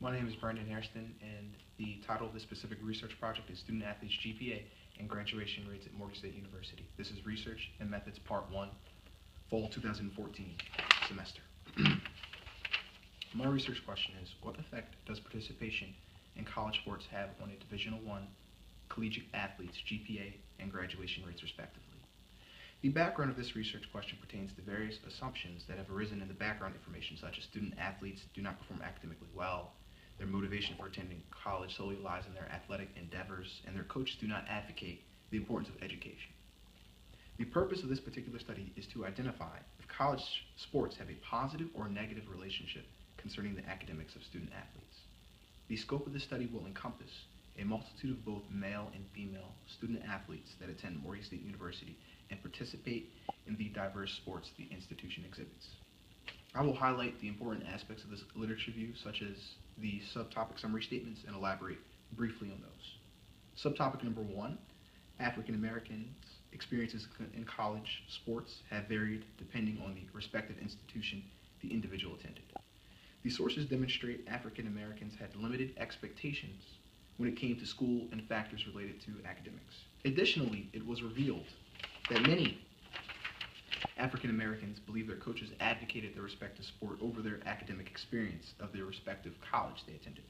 My name is Brandon Hairston, and the title of this specific research project is Student Athletes GPA and Graduation Rates at Morgan State University. This is Research and Methods Part 1, Fall 2014 semester. My research question is, what effect does participation in college sports have on a Division I collegiate athlete's GPA and graduation rates respectively? The background of this research question pertains to various assumptions that have arisen in the background information, such as student athletes do not perform academically well, their motivation for attending college solely lies in their athletic endeavors, and their coaches do not advocate the importance of education. The purpose of this particular study is to identify if college sports have a positive or negative relationship concerning the academics of student athletes. The scope of this study will encompass a multitude of both male and female student athletes that attend Morgan State University and participate in the diverse sports the institution exhibits. I will highlight the important aspects of this literature review, such as the subtopic summary statements, and elaborate briefly on those. Subtopic number 1, African Americans' experiences in college sports have varied depending on the respective institution the individual attended. The sources demonstrate African Americans had limited expectations when it came to school and factors related to academics. Additionally, it was revealed that many African Americans believe their coaches advocated their respective sport over their academic experience of their respective college they attended.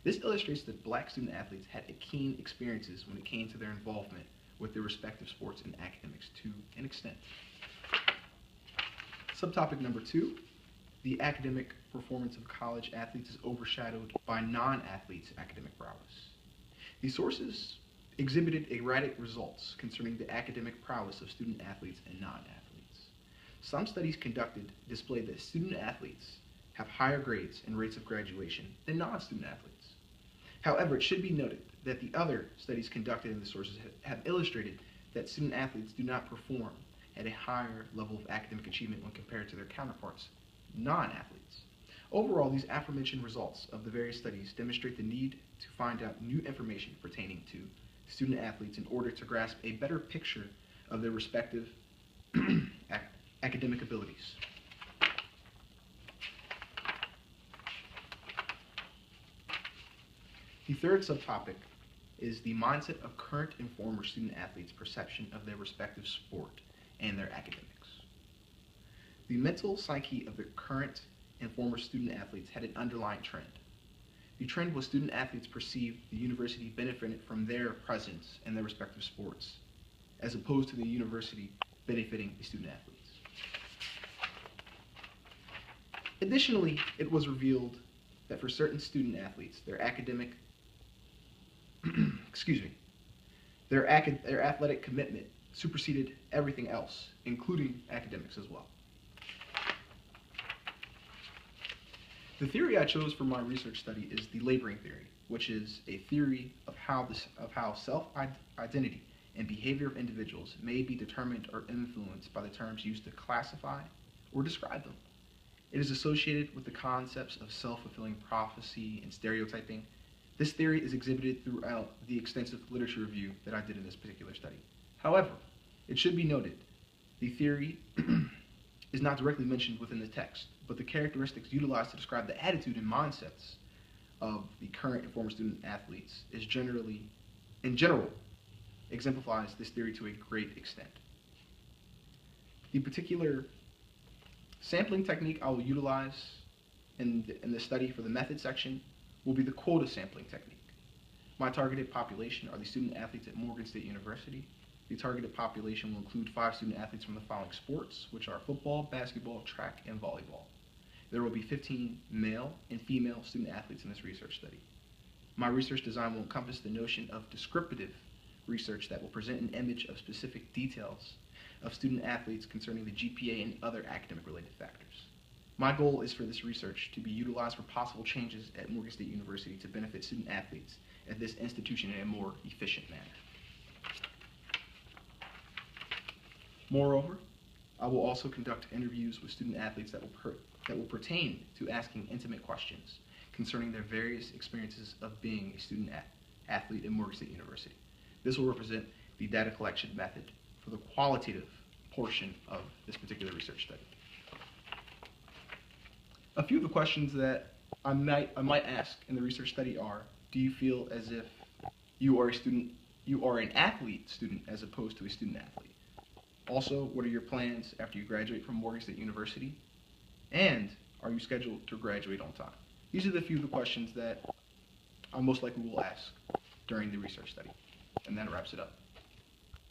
This illustrates that black student athletes had keen experiences when it came to their involvement with their respective sports and academics to an extent. Subtopic number 2, the academic performance of college athletes is overshadowed by non-athletes' academic prowess. The sources exhibited erratic results concerning the academic prowess of student athletes and non-athletes. Some studies conducted displayed that student athletes have higher grades and rates of graduation than non-student athletes. However, it should be noted that the other studies conducted in the sources have illustrated that student athletes do not perform at a higher level of academic achievement when compared to their counterparts, non-athletes. Overall, these aforementioned results of the various studies demonstrate the need to find out new information pertaining to student athletes in order to grasp a better picture of their respective academic abilities. The third subtopic is the mindset of current and former student athletes' perception of their respective sport and their academics. The mental psyche of the current and former student athletes had an underlying trend. The trend was student athletes perceived the university benefited from their presence in their respective sports, as opposed to the university benefiting the student athletes. Additionally, it was revealed that for certain student athletes, their academic, their athletic commitment superseded everything else, including academics as well. The theory I chose for my research study is the laboring theory, which is a theory of how self-identity and behavior of individuals may be determined or influenced by the terms used to classify or describe them. It is associated with the concepts of self-fulfilling prophecy and stereotyping. This theory is exhibited throughout the extensive literature review that I did in this particular study. However, it should be noted, the theory is not directly mentioned within the text, but the characteristics utilized to describe the attitude and mindsets of the current and former student athletes is in general, exemplifies this theory to a great extent. The particular sampling technique I will utilize in the study for the method section will be the quota sampling technique. My targeted population are the student athletes at Morgan State University. The targeted population will include 5 student athletes from the following sports, which are football, basketball, track, and volleyball. There will be 15 male and female student athletes in this research study. My research design will encompass the notion of descriptive research that will present an image of specific details of student athletes concerning the GPA and other academic-related factors. My goal is for this research to be utilized for possible changes at Morgan State University to benefit student athletes at this institution in a more efficient manner. Moreover, I will also conduct interviews with student athletes that will pertain to asking intimate questions concerning their various experiences of being a student athlete at Morgan State University. This will represent the data collection method for the qualitative portion of this particular research study. A few of the questions that I might ask in the research study are, do you feel as if you are a student, you are an athlete student as opposed to a student athlete? Also, what are your plans after you graduate from Morgan State University? And are you scheduled to graduate on time? These are the few of the questions that I most likely will ask during the research study. And that wraps it up.